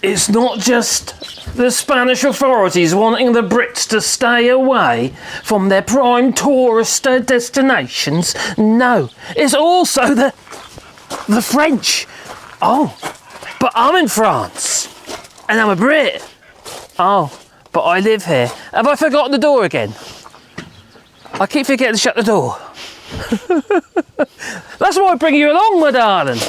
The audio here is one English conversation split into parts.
it's not just the Spanish authorities wanting the Brits to stay away from their prime tourist destinations. No, it's also the French. Oh, but I'm in France, and I'm a Brit. Oh, but I live here. Have I forgotten the door again? I keep forgetting to shut the door. That's why I bring you along, my darling.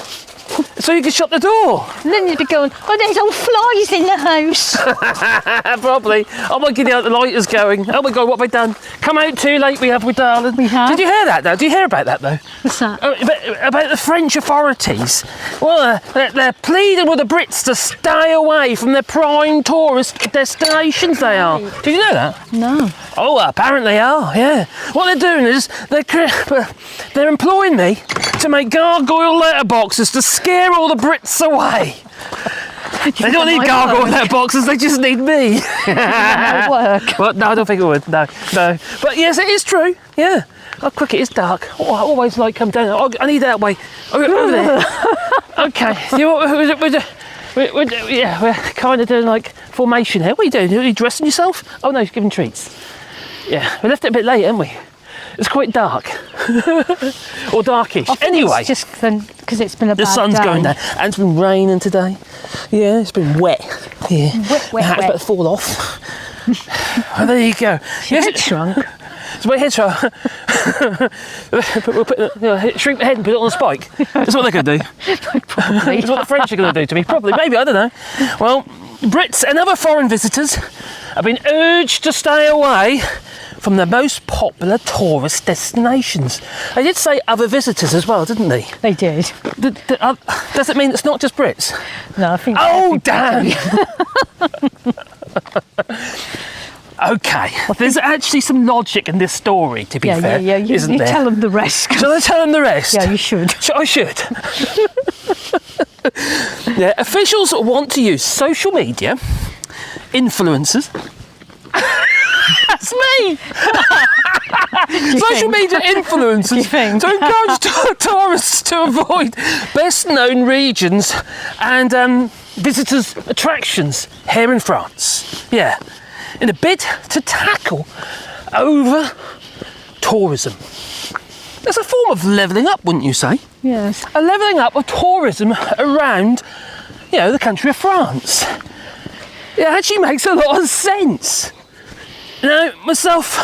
So you can shut the door. And then you'd be going, oh, there's all flies in the house. Probably. Oh my God, the light is going. Oh my God, what have I done? Come out too late, we have, darling. We have. Did you hear that though? Did you hear about that though? What's that? About the French authorities. Well, they're pleading with the Brits to stay away from their prime tourist destinations they are. Did you know that? No. Oh, apparently they are, yeah. What they're doing is they're employing me to make gargoyle letterboxes to scare all the Brits away. They don't need gargoyle letterboxes, they just need me. That might work. Well, no, I don't think it would, no. But yes, it is true, yeah. Oh, quick, it is dark. Oh, I always like come down. Oh, I need that way. Over there. Okay, you know what we're kind of doing like formation here. What are you doing? Are you dressing yourself? Oh no, you're giving treats. Yeah, we left it a bit late, haven't we? It's quite dark. Or darkish. Anyway. It's just because it's been a bad day. The sun's going down. And it's been raining today. Yeah, it's been wet. Yeah. Wet. My hat's about to fall off. Oh, there you go. Your head shrunk. It's my head shrunk. We'll shrink the head and put it on a spike. That's what they're going to do. Probably. That's what the French are going to do to me. Probably, maybe, I don't know. Well, Brits and other foreign visitors have been urged to stay away from the most popular tourist destinations. They did say other visitors as well, didn't they? They did. Does it mean it's not just Brits? No, I think. Oh, damn! Okay, there's actually some logic in this story, to be fair, isn't there? You tell them the rest. Shall I tell them the rest? Yeah, you should. I should. Yeah, officials want to use social media, influencers. That's me! Social media influencers to encourage tourists to avoid best known regions and visitors' attractions here in France. Yeah, in a bid to tackle over tourism. It's a form of levelling up, wouldn't you say? Yes. A levelling up of tourism around, the country of France. It actually makes a lot of sense. Myself,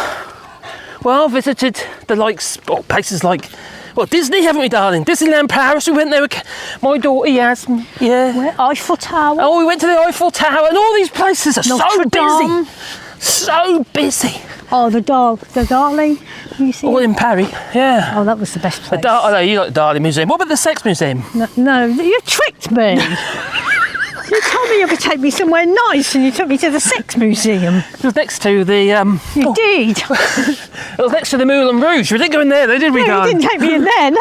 I visited places like, Disney, haven't we, darling? Disneyland Paris, we went there with my daughter Yasmin, yeah. Where? Eiffel Tower? Oh, we went to the Eiffel Tower, and all these places are so busy. So busy. Oh, the Darling Museum? All in Paris, yeah. Oh, that was the best place. You like the Darling Museum. What about the Sex Museum? No, you tricked me. You told me you could take me somewhere nice and you took me to the Sex Museum. It was next to the... You did. It was next to the Moulin Rouge. We didn't go in there, did we, darling? You didn't take me in there, no.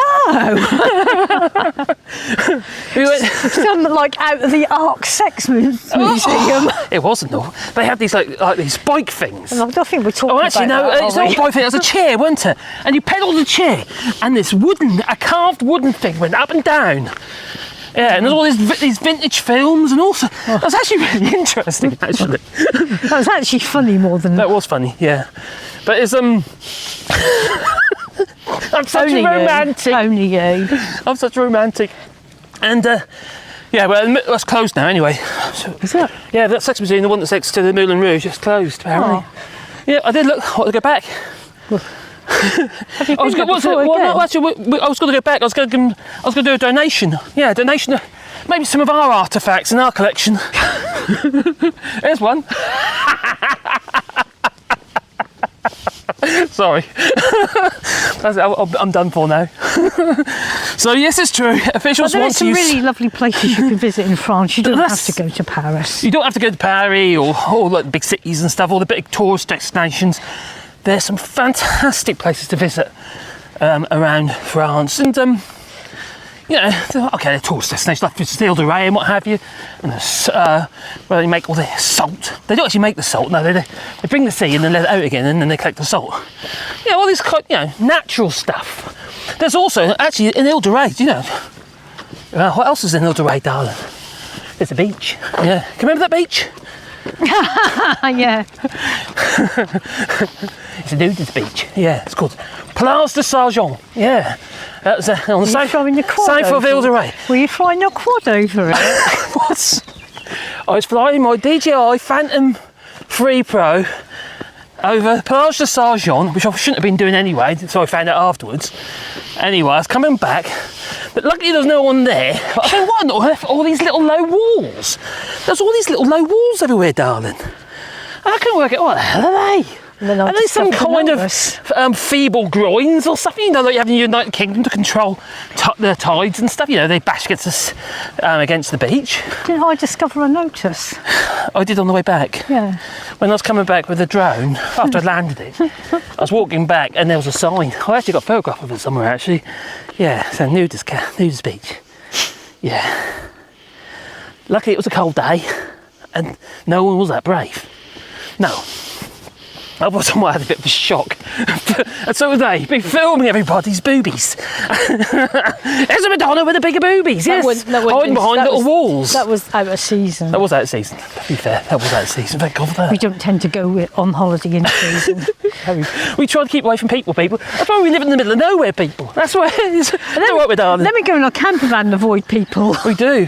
We went... Some out of the Ark Sex Museum. It wasn't, though. They had these like these bike things. I don't think we're talking about actually, no, that, it's not a bike thing. It was a chair, wasn't it? And you pedalled the chair, and this carved wooden thing went up and down. Yeah, and there's all these vintage films and also... That was actually really interesting, actually. That was actually funny more than... That was funny, yeah. But it's... I'm such a romantic. Only you. I'm such a romantic. And, it's closed now anyway. Is it? Yeah, that Sex Museum, the one that's next to the Moulin Rouge, it's closed, apparently. Oh. Yeah, I did look. I want to go back. Well, have you been there before again? No, actually, I was going to go back. I was going to do a donation. Yeah, a donation of maybe some of our artefacts in our collection. Here's one. Sorry. I'm done for now. So yes, it's true. Officials want to use... There's some really lovely places you can visit in France. You don't have to go to Paris. You don't have to go to Paris or all the big cities and stuff, all the big tourist destinations. There's some fantastic places to visit around France, and they're tourist destinations like the Ile de Ré and what have you, and where they make all their salt. They don't actually make the salt, no. They bring the sea and then let it out again, and then they collect the salt. All this natural stuff. There's also actually in Ile de Ré. What else is in Ile de Ré, darling? There's a beach. Yeah. Can you remember that beach? Yeah. It's a nudist beach. Yeah, it's called Place de Sargent. Yeah. That's on the south of Ile-de-Ré. Were you flying your quad over it? What? I was flying my DJI Phantom 3 Pro over Place de Sargent, which I shouldn't have been doing anyway, so I found out afterwards. Anyway, I was coming back, but luckily there was no one there. But I think, what on earth are all these little low walls? There's all these little low walls everywhere, darling. And I couldn't work out, what the hell are they? Are they some kind of feeble groins or something? You know, like you have in the United Kingdom to control the tides and stuff. You know, they bash against the beach. Didn't I discover a notice? I did on the way back. Yeah. When I was coming back with the drone, after I'd landed it, I was walking back and there was a sign. I actually got a photograph of it somewhere, actually. Yeah, so nudist beach. Yeah. Luckily it was a cold day and no one was that brave. No. Otherwise I might have had a bit of a shock. And so would they. Be filming everybody's boobies. There's a Madonna with the bigger boobies, yes. Hiding behind little walls. That was out of season. That was out of season, to be fair. That was out of season. Thank God for that. We don't tend to go on holiday in season. We try to keep away from people. That's why we live in the middle of nowhere, people. That's why it's what we're done. Let me go in our camper van and avoid people. We do.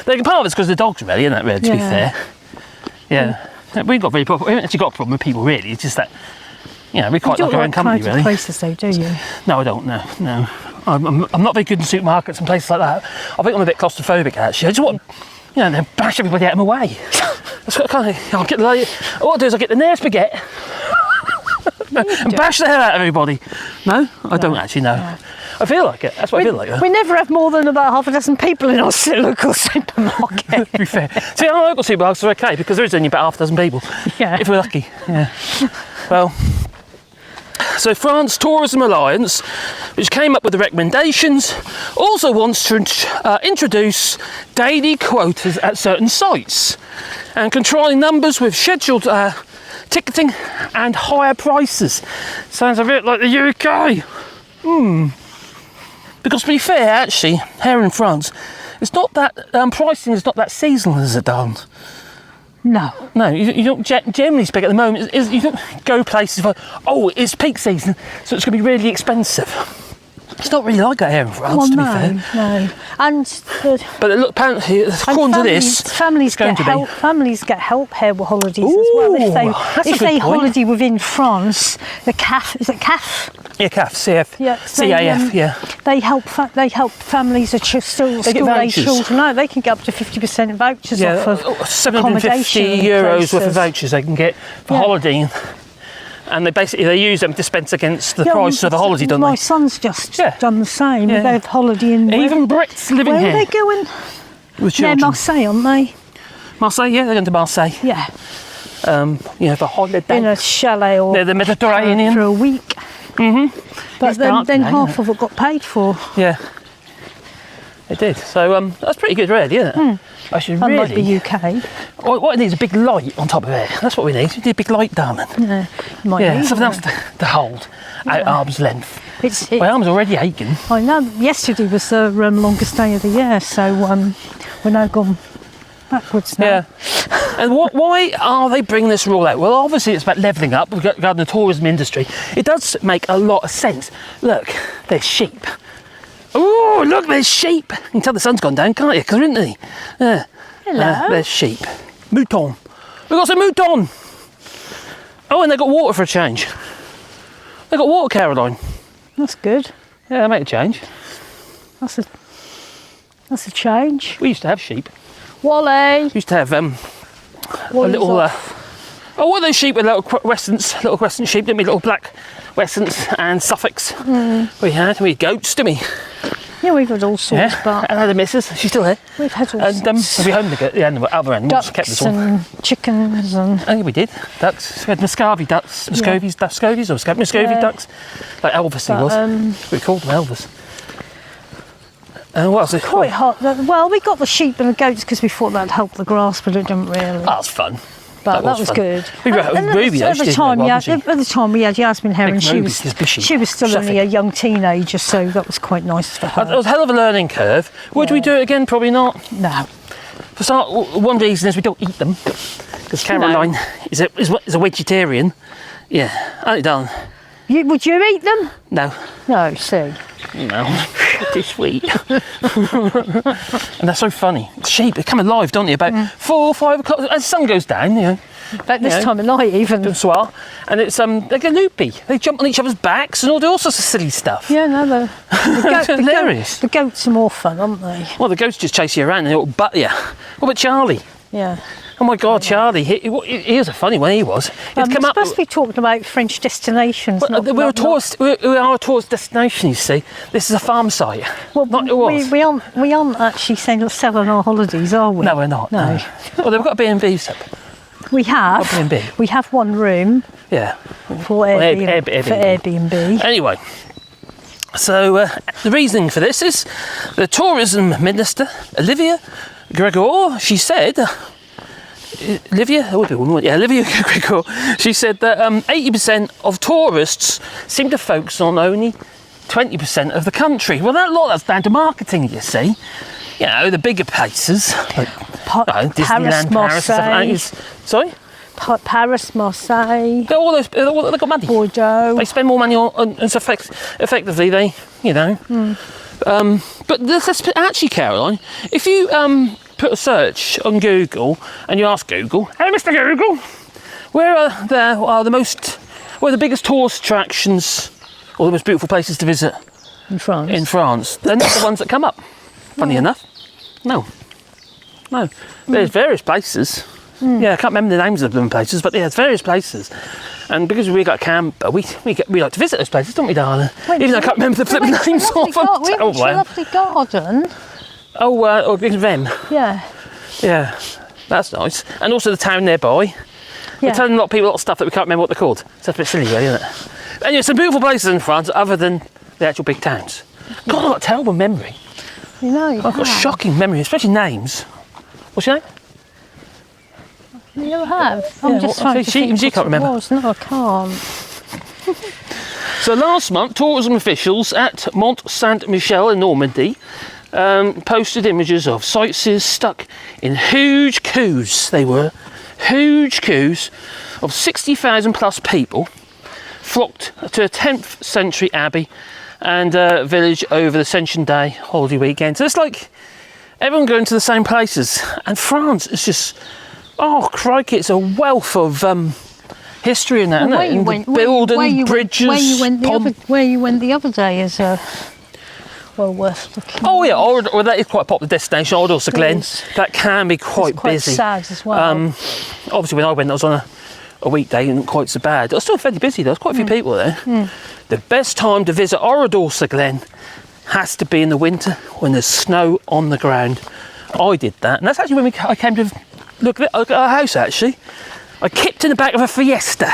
Part of it's because the dogs, really, isn't it, really, to be fair? Yeah. We haven't actually got a problem with people, really. It's just that, you know, we quite like our own company, really. Places, though, do you? No, I don't. No. I'm not very good in supermarkets and places like that. I think I'm a bit claustrophobic, actually. I just want, you know, to bash everybody out of my way. That's what I what I do is I get the nearest baguette and bash the hell out of everybody. No, I don't actually know. No. I feel like it. That's what I feel like. We never have more than about half a dozen people in our local supermarket. To be fair. See, our local supermarkets are okay because there is only about half a dozen people. Yeah. If we're lucky. Yeah. Well, so France Tourism Alliance, which came up with the recommendations, also wants to introduce daily quotas at certain sites and controlling numbers with scheduled ticketing and higher prices. Sounds a bit like the UK. Because to be fair, actually, here in France, it's not that pricing is not that seasonal, is it, darling? No, you don't generally speak at the moment. You don't go places like, oh, it's peak season, so it's going to be really expensive. It's not really like that here in France, to be fair. No. And but look, apparently, according to this, families get help here with holidays as well. If they holiday within France, the CAF, is it CAF? Yeah, CAF, CF, yeah, CAF, yeah. They help families that still school-age children. No, they can get up to 50% vouchers off of 750 euros worth of vouchers they can get for holidaying. And they use them to dispense against the price of the holiday, don't they? My son's just done the same. Yeah. They're holidaying. Even Brits living here. Where are they going? With children. They're Marseille, aren't they? Marseille, yeah, they're going to Marseille. Yeah. For holiday. In a chalet or... They're the Mediterranean. For a week. Mm-hmm. But then half of it got paid for. Yeah. It did. So that's pretty good, really, isn't it? Unlike the UK. What it needs is a big light on top of it. That's what we need. We need a big light, darling. Yeah, something else to hold at arm's length. My arm's already aching. I know. Yesterday was the longest day of the year, so we're now gone backwards now. Yeah. And why are they bringing this rule out? Well, obviously it's about levelling up regarding the tourism industry. It does make a lot of sense. Look, there's sheep. Oh, look, there's sheep. You can tell the sun's gone down, can't you? Because isn't they? Hello. There's sheep. Mouton. We've got some mouton. Oh, and they got water for a change. They got water, Caroline. That's good. Yeah, make a change. That's a change. We used to have sheep. Wally. We used to have a little. What are those sheep with little crescent sheep? Didn't we? Little black Westons and Suffolks. We had goats, didn't we? Yeah, we've had all sorts. But and had a missus. She's still here. We've had all sorts. And we homed the other animals. Ducks kept us all. and chickens and. Oh, yeah, we did. Ducks. We had Muscovy ducks. Muscovy ducks, like Elvis. He was. We called them Elvis. What was it? Quite hot. Well, we got the sheep and the goats because we thought that'd help the grass, but it didn't really. That was fun. But that was fun. Good. We were Ruby, at the time we had Yasmin here, and she was still only a young teenager, so that was quite nice for her. It was a hell of a learning curve. Would we do it again? Probably not. No. For start, one reason is we don't eat them because Caroline is a vegetarian. Yeah, aren't you, darling? Would you eat them? No. No, see. No, too sweet. And they're so funny. Sheep, they come alive, don't they? About 4 or 5 o'clock as the sun goes down, you know. About this time of night, even. Bonsoir. And it's like a loopy. They jump on each other's backs and all sorts of silly stuff. Yeah, no, the hilarious. The goats are more fun, aren't they? Well, the goats just chase you around and they'll butt you. What about Charlie? Yeah. Oh my God, Charlie! He was a funny one. He was. He'd come up. Supposed to be talking about French destinations. Well, we are a tourist destination. You see, this is a farm site. Well, it was. we aren't actually selling our holidays, are we? No, we're not. No. Well, they've got a B&B set. We have. B&B. We have one room. Yeah. For Airbnb. Anyway. So the reasoning for this is the tourism minister, Olivia Gregoire. She said. Olivia Gregoire. She said that 80% of tourists seem to focus on only 20% of the country. Well, that's down to marketing, you see. You know, the bigger places like Disneyland, Paris, stuff like that. Sorry? Paris, Marseille. They've got money. Bordeaux. They spend more money on effectively. They, you know. But let's actually, Caroline, if you put a search on Google and you ask Google, "Hey, Mr. Google, where are the biggest tourist attractions or the most beautiful places to visit in France?" In France, they're not the ones that come up. Funny enough, no. There's various places. Yeah, I can't remember the names of them places, but there's various places. And because we got a camper, we like to visit those places, don't we, darling? Even though I can't remember the names of them. We went to a lovely garden. Oh, them. Yeah. Yeah, that's nice. And also the town nearby. We're telling a lot of people a lot of stuff that we can't remember what they're called. So that's a bit silly, really, isn't it? Anyway, some beautiful places in France other than the actual big towns. God, I've got a terrible memory. You know, I've got a shocking memory, especially names. What's your name? You have. I'm just trying to think she can't remember. It was. No, I can't. So last month, tourism officials at Mont-Saint-Michel in Normandy posted images of sightseers stuck in huge queues. They were huge queues of 60,000 plus people flocked to a 10th century abbey and village over the Ascension Day holiday weekend. So it's like everyone going to the same places. And France is just, oh crikey, it's a wealth of history in that, isn't it? Building bridges. Where you went the other day is well worth looking. Oh yeah, well, that is quite a popular destination. Ordulsa Glen. That can be quite busy. Sad as well. Obviously, when I went, I was on a weekday and not quite so bad. It was still fairly busy. There was quite a few people there. The best time to visit Ordulsa Glen has to be in the winter when there's snow on the ground. I did that, and that's actually when I came to look at our house. Actually, I kipped in the back of a Fiesta.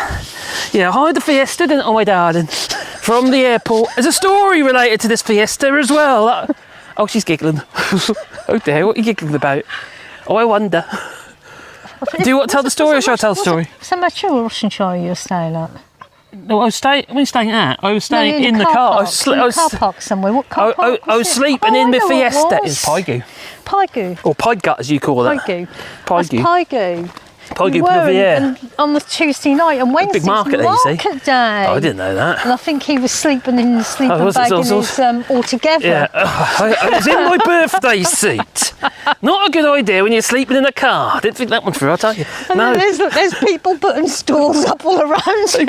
Yeah, I hired the Fiesta, didn't I, my darling? From the airport. There's a story related to this Fiesta as well. Oh, she's giggling. Oh dear, what are you giggling about? Oh, I wonder. Do you want to tell the story or shall I tell the story? Saint-Michel or Rochonshire you were staying at? No, I was staying in the car. I was car park somewhere. What car park? I was sleeping in the Fiesta. It's Paigu. Paigu. Or Paigut, as you call it. Paigu. Paigu. We were on the Tuesday night and Wednesday's market day. I didn't know that. And I think he was sleeping in the sleeping bag in his altogether. Yeah, I was in my birthday suit. Not a good idea when you're sleeping in a car. I didn't think that one through, I'll tell you. And then there's people putting stools up all around him.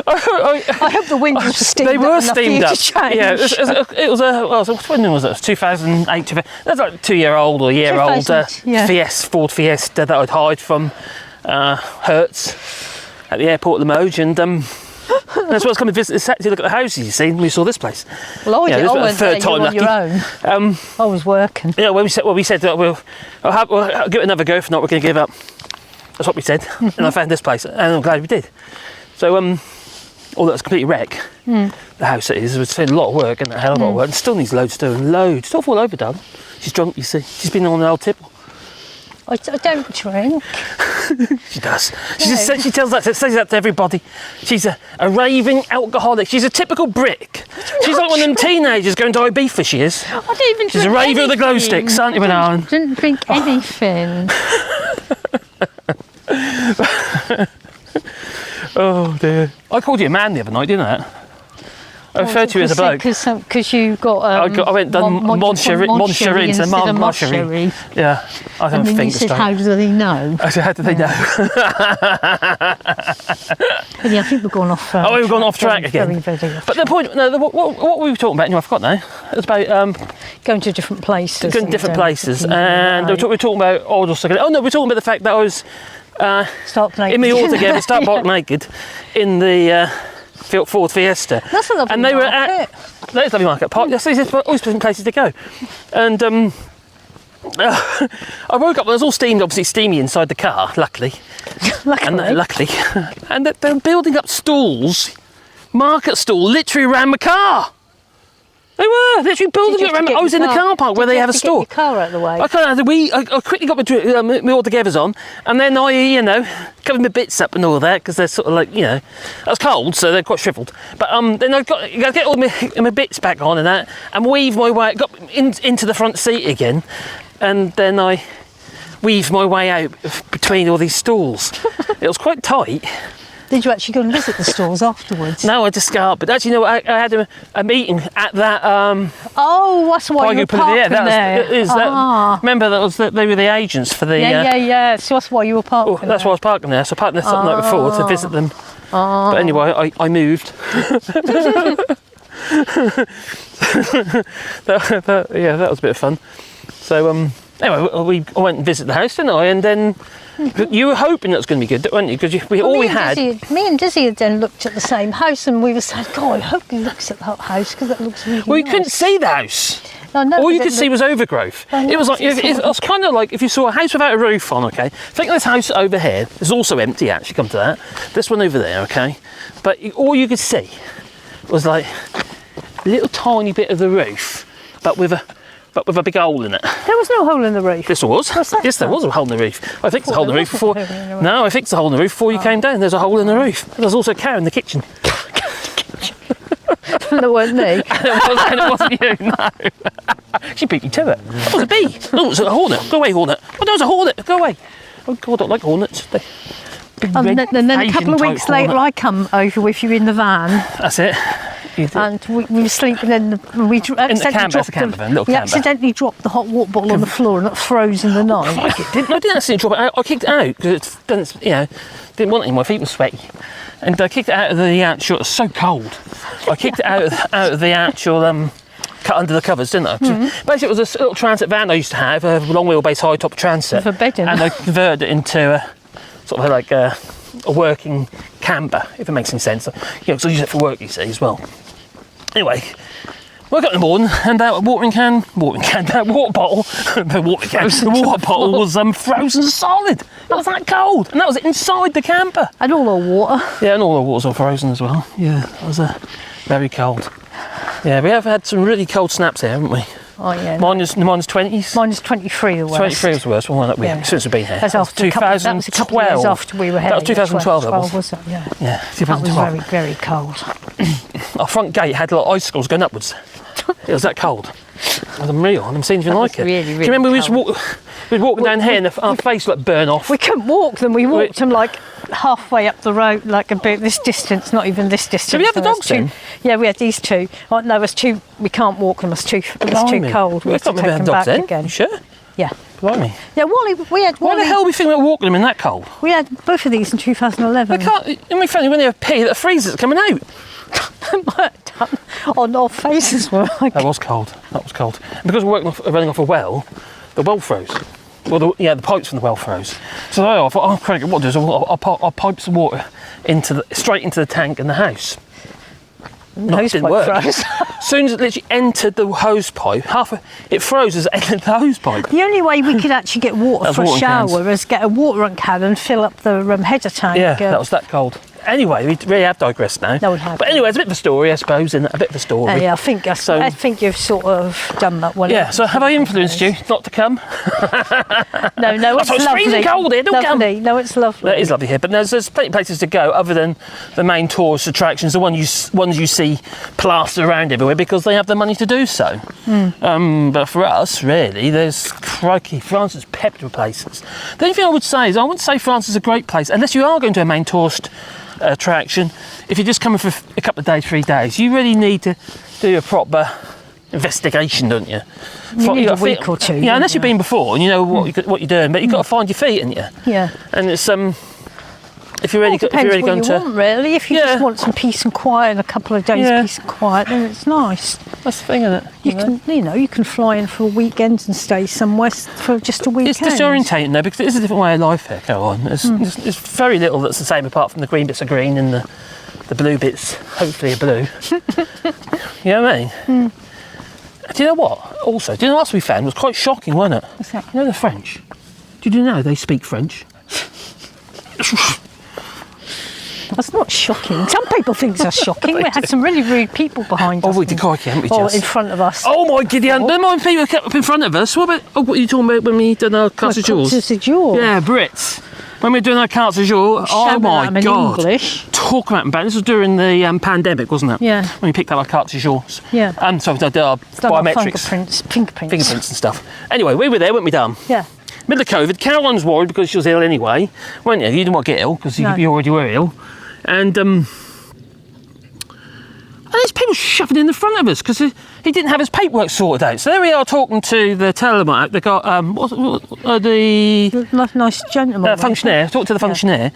I hope the windows were steamed up. They were steamed up. Yeah, it was when was it? 2008. That's like a 2-year-old or year-old Ford Fiesta that I'd hide from Hertz at the airport at Limoges, and that's what's coming to visit this to look at the houses. You see, we saw this place. Well, I went there, you were on your own. I was working. Yeah, we said that we'll give it another go. If not, we're going to give up. That's what we said, and I found this place, and I'm glad we did. So, although it's completely wreck, the house it is, it's a lot of work, and a hell of a lot of work, and still needs loads doing, loads. Stuff all over, darling. She's drunk, you see. She's been on an old tipple. I don't drink. She does. She tells that, says that to everybody. She's a raving alcoholic. She's a typical Brit. She's like one of them teenagers going to Ibiza, she is. I didn't even She's a drink raver of the glow anything. sticks, aren't you, Alan? Didn't drink anything. Oh dear. I called you a man the other night, didn't I? I referred to you as a bloke. Because you got. I went done Moncherie instead of Marcherie. Yeah, I And don't then you think said, so. how do they know? I said, how do they know? Yeah, I think we've gone off. Oh, we've gone off track again. Very off But the point, no, what were we talking about? Anyway, I forgot now. It was about going to different places. going to different places, and we were talking about. Oh no, we're talking about the fact that I was Stark naked. in my altogether start box naked in the Ford Fiesta. That's a lovely and they were market. There's lovely market park. Yes, there's always different places to go, and I woke up. It was all steamed, obviously steamy inside the car. Luckily, and they're building up stalls, market stall, literally around my car. They were literally building it around. I was in the car park where they have a store. Get your car out of the way. I quickly got my all-togethers on, and then I, covered my bits up and all that because they're sort of like, I was cold, so they're quite shriveled. But then I got to get all my bits back on and that, and weave my way, got into the front seat again, and then I weaved my way out between all these stalls. It was quite tight. Did you actually go and visit the stores afterwards? No, I just scarped. But actually, I had a meeting at that. Oh, that's why you were parking there. Remember, they were the agents for the. Yeah. So that's why you were parking there. That's why I was parking there. So I parked there something like before to visit them. But anyway, I moved. that was a bit of fun. So anyway, I went and visited the house, didn't I? And then. You were hoping that was going to be good, weren't you? Because me and Dizzy had then looked at the same house, and we were saying, God, I hope he looks at that house because that looks really Well, you nice. couldn't see the house. No, All you could see was overgrowth. It was like it was kind of like if you saw a house without a roof on. Okay, think this house over here is also empty. Actually, come to that. This one over there. Okay, but all you could see was like a little tiny bit of the roof, but with a big hole in it. There was no hole in the roof. This was. Yes, there was a hole in the roof. I fixed the hole in the roof before. No, I fixed the hole in the roof before you came down. There's a hole in the roof. There's also a cow in the kitchen. That weren't me. and it wasn't you, no. She beat me to it. It was a bee. Oh, it was a hornet. Go away, hornet. Oh, there was a hornet. Go away. Oh, God, I don't like hornets. And then a couple of weeks later, I come over with you in the van. That's it. And we were sleeping in the accidentally dropped the hot water bottle on the floor and it froze in the night. I didn't accidentally drop it out. I kicked it out because didn't want it. My feet were sweaty, and I kicked it out of the actual. It was so cold. I kicked it out of the actual cut under the covers, didn't I? Mm-hmm. Basically, it was a little transit van I used to have, a long wheelbase high top transit, for bedding. And I converted it into sort of like a working camper, if it makes any sense. Because I use it for work, you see, as well. Anyway, woke up in the morning and that water bottle, the water bottle was frozen solid. It was that cold, and that was inside the camper. And all the water. Yeah, and all the water's all frozen as well. Yeah, it was very cold. Yeah, we have had some really cold snaps here, haven't we? Oh yeah. Minus 20s. Minus 23 the worst. 23 was the worst one that we had since we've been here. That was a couple of years after we were here. That was 2012. That was it? Yeah. Yeah, 2012. That was very, very cold. Our front gate had a lot of icicles going upwards. It was that cold. It was unreal. I haven't seen anything like it. Really, really. Do you remember we were walking down here and our face like burn off? We couldn't walk them. We walked them like halfway up the road, like about this distance, not even this distance. Did we have the dogs then? Yeah, we had these two. Oh, no, it was too. We can't walk them. It was too cold. We had to take them back again. You sure? Yeah. Blimey. Yeah, Wally. Why the hell are we thinking about walking them in that cold? We had both of these in 2011. I can't. In my family, when they have pee, that freezes coming out. Our faces were like. That was cold. And because we're running off a well, the well froze. Well, the pipes from the well froze. So I thought, oh, crikey, what I'll do is I'll pipe some water straight into the tank in the house. No, it didn't work. As soon as it literally entered the hose pipe, it froze as it entered the hose pipe. The only way we could actually get water for a shower is get a watering can and fill up the header tank. Yeah, that was that cold. Anyway, we really have digressed now. No, we have. But anyway, it's a bit of a story, I suppose, and a bit of a story. Yeah, I think you've sort of done that well. Yeah, so have I influenced you not to come? No, it's lovely. freezing cold here, don't come. No, it's lovely. It is lovely here, but there's plenty of places to go other than the main tourist attractions, the ones you see plastered around everywhere because they have the money to do so. But for us, really, there's crikey, France is peppered with places. The only thing I would say is I wouldn't say France is a great place unless you are going to a main tourist attraction. If you're just coming for a couple of days, 3 days, you really need to do a proper investigation, don't you? You need a week or two. Yeah, unless you've been before and you know what you're doing, but you've got to find your feet, haven't you? Yeah. And it's if you're really going to want, really. If you just want some peace and quiet and a couple of days peace and quiet, then it's nice. That's the thing, isn't it? You can fly in for a weekend and stay somewhere for just a weekend. It's disorientating though, because it is a different way of life here. Go on. There's very little that's the same apart from the green bits are green and the blue bits hopefully are blue. You know what I mean? Do you know what? Also, do you know what else we found was quite shocking, wasn't it? What's that? You know the French? Did you know they speak French? That's not shocking. Some people think that's shocking. We had some really rude people behind us. Oh, we did crikey, haven't we Or just? in front of us. Oh my Gideon! Never mind people kept up in front of us. What are you talking about when we done our cartes de jour? Cartes de jour. Yeah, Brits. When we were doing our cartes de jour, oh my God. English. Talk about them bad. This was during the pandemic, wasn't it? Yeah. When we picked up our cartes de jours. Yeah. So we did our biometrics. Fingerprints And stuff. Anyway, we were there, weren't we, Dan? Yeah. Middle of COVID. Caroline's worried because she was ill anyway, weren't you? You didn't want to get ill because you already were ill. And there's people shoving in the front of us because he didn't have his paperwork sorted out. So there we are talking to the telemark. They got the nice gentleman. functionaire. Talked to the functionaire,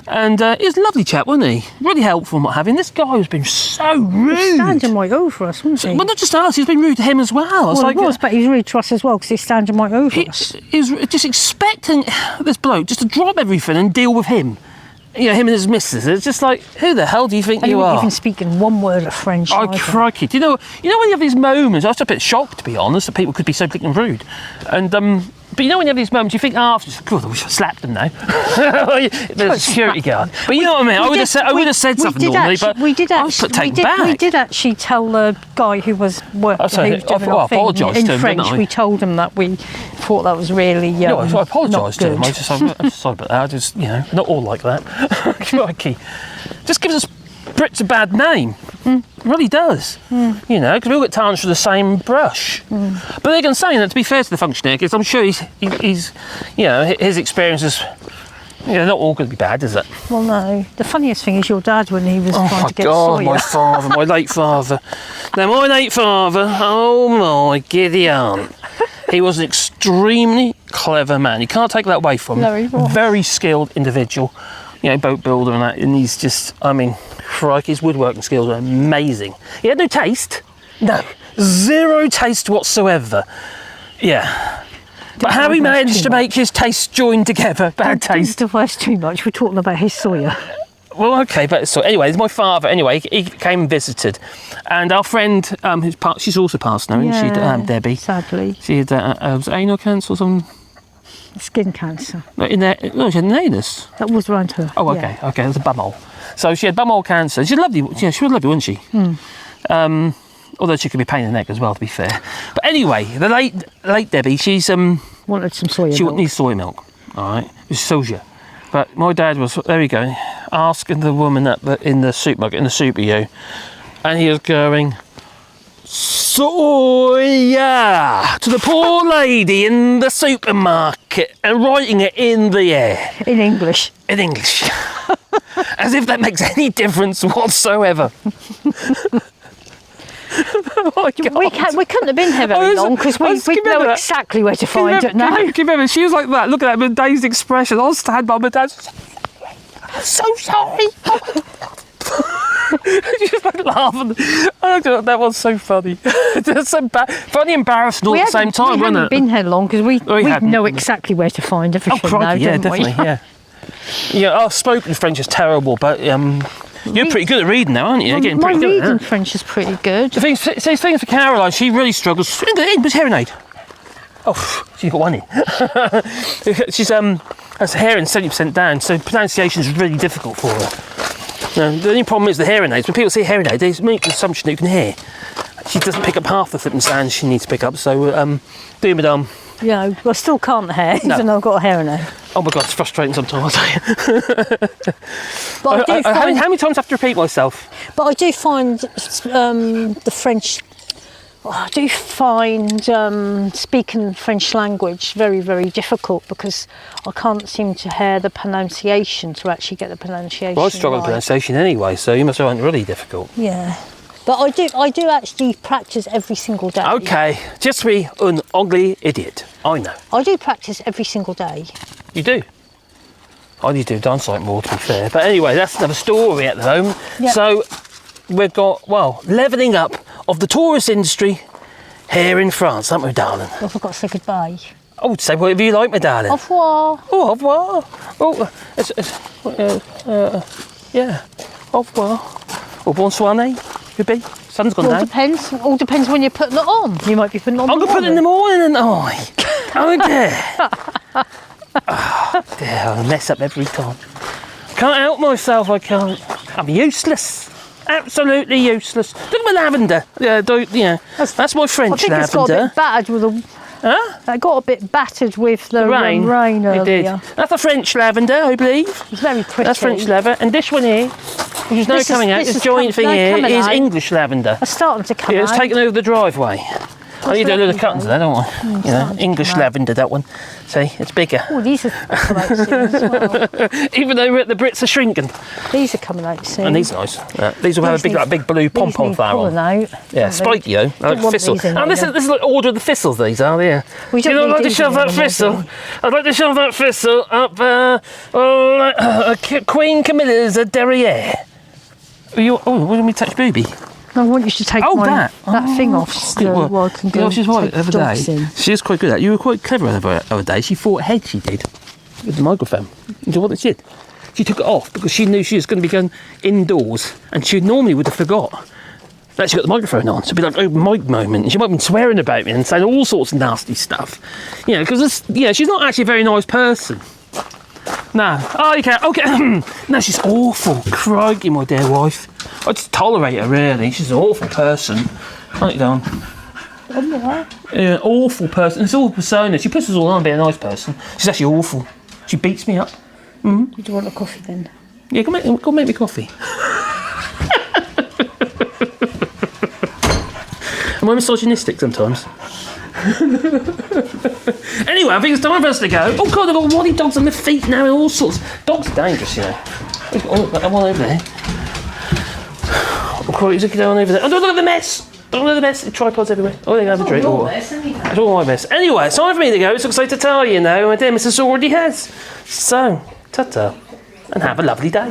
and he was a lovely chap, wasn't he? Really helpful and what have you. And this guy has been so rude. He was standing right over us, wasn't he? Well, not just us. He's been rude to him as well. Well, but he was rude to us as well because he's standing right over us. He was just expecting this bloke just to drop everything and deal with him. You know, him and his missus. It's just like, who the hell do you think you are? Even speaking one word of French. Oh, crikey. Do you know when you have these moments, I was a bit shocked, to be honest, that people could be so blinking rude. And, but you know when you have these moments, you think after, God, I wish I slapped them now. There's a security guard. But you know what I mean? I would have said something normally, but I was taken back. We did actually tell the guy who was working, I apologised to him, French. didn't I? We told him that we thought that was really No, I apologised to him. I'm sorry about that. I just, not all like that. Crikey. Just gives us Brits a bad name. It really does. Because we all get tarnished with the same brush. But they're going to say that, to be fair to the functionary, because I'm sure he's his experience is not all going to be bad, is it? Well, no. The funniest thing is your dad when he was trying to get Sawyer. My father, my late father. Now, my late father, oh my Gideon. He was an extremely clever man. You can't take that away from him. No, he was. Very skilled individual. Boat builder and that, and he's just, crikey, his woodworking skills are amazing. He had no taste. No. Zero taste whatsoever. Yeah. But how he managed to make his tastes join together, bad taste. Don't divorce too much, we're talking about his Sawyer. Well, okay, but so anyway, it's my father. Anyway, he came and visited, and our friend, she's also passed now, isn't she? Debbie. Sadly. She had was it anal cancer or something. Skin cancer. She had an anus. That was around her. Oh, okay, okay, that's a bumhole. So she had bumhole cancer. She's lovely. Yeah, she was lovely, wasn't she? Although she could be a pain in the neck as well, to be fair. But anyway, the late Debbie, she's wanted some soy milk. She needs soy milk. All right, it was soja. But my dad was, there we go, asking the woman in the supermarket, in the super, and he was going, soya, to the poor lady in the supermarket and writing it in the air. In English. In English. As if that makes any difference whatsoever. Oh my God. We couldn't have been here very long because we know exactly where to find it now. Remember, she was like that. Look at that, with dazed expression. I was standing by my dad. I'm so sorry. She was like laughing. That was so funny. It's so funny, embarrassing all at the same time, wasn't it? We hadn't been here long because we know exactly where to find everything now, yeah, don't we? definitely, yeah. Our spoken French is terrible, but you're pretty good at reading now, aren't you? Getting pretty good at my reading French is pretty good. The thing for Caroline, she really struggles. Where's hearing aid? Oh, she's got one in. She's has hair in 70% down, so pronunciation is really difficult for her. No, the only problem is the hearing aids. When people say hearing aids, they make the assumption that you can hear. She doesn't pick up half the flipping sounds she needs to pick up, so do madame. Yeah, I still can't hear, even though I've got a hearing aid. Oh my God, it's frustrating sometimes, I'll tell you. But I do find, how many times have to repeat myself? But I do find the French. I do find speaking French language very, very difficult because I can't seem to hear the pronunciation to actually get the pronunciation. Well, I struggle with pronunciation anyway, so you must find it really difficult. Yeah. But I do actually practice every single day. Okay, je suis un anglais idiot. I know. I do practice every single day. You do? I need to dance like more, to be fair. But anyway, that's another story at the moment. Yep. So we've got, well, levelling up of the tourist industry here in France, haven't we, darling? I forgot to say goodbye. Oh, say whatever you like, my darling. Au revoir. Oh, au revoir. Oh, yeah. Au revoir. Or bonsoir, could be. Sun's gone down. All depends when you're putting it on. You might be putting it on. I'm going to put it in the morning, and oh dear. Oh dear, I mess up every time. Can't help myself, I can't. I'm useless. Absolutely useless. Look at my lavender. Yeah, that's my French lavender. I think it's got a bit battered with the... Huh? It got a bit battered with the rain earlier. It did. That's a French lavender, I believe. It's very pretty. That's French lavender. And this one here, which is now coming out, this giant thing here, is English lavender. It's starting to come out. Yeah, it's taken over the driveway. I need to do a little cuttings there, don't I? English lavender, that one. See, it's bigger. Oh, these are coming out soon as well. Even though the Brits are shrinking. These are coming out soon. And these are nice. These will have a big blue pom-pom flower on. Out. Yeah, spiky though. Like thistle. This is like order of the thistles, these are, yeah. We don't I'd like to shove that thistle. I'd like to shove that thistle up Queen Camilla's derriere. When we touch booby? I want you to take that thing off still. I can go she's right the other day. She is quite good at it. You were quite clever the other day. She fought ahead, she did, with the microphone. You know what she did? She took it off because she knew she was going to be going indoors and she normally would have forgot that she got the microphone on. So it'd be like an open mic moment and she might have been swearing about me and saying all sorts of nasty stuff. You know, because she's not actually a very nice person. No. Oh, you can't. Okay. No, she's awful. Crikey, my dear wife. I just tolerate her, really. She's an awful person. Write it down. Yeah, awful person. It's all persona. She puts us all on being a nice person. She's actually awful. She beats me up. Mm-hmm. Do you want a coffee then? Yeah, go make me coffee. Am I misogynistic sometimes? Anyway, I think it's time for us to go. Oh God, I've got waddy dogs on my feet now and all sorts. Dogs are dangerous, you know. Oh, that one over there. Oh, Corey's looking down over there. Oh, don't look at the mess. Don't look at the mess. The tripods everywhere. Oh, they have a drink. It's all my mess. Anyway, it's time for me to go. It's looks like to tell you now. My dear Mrs. already has. So, ta-ta, and have a lovely day.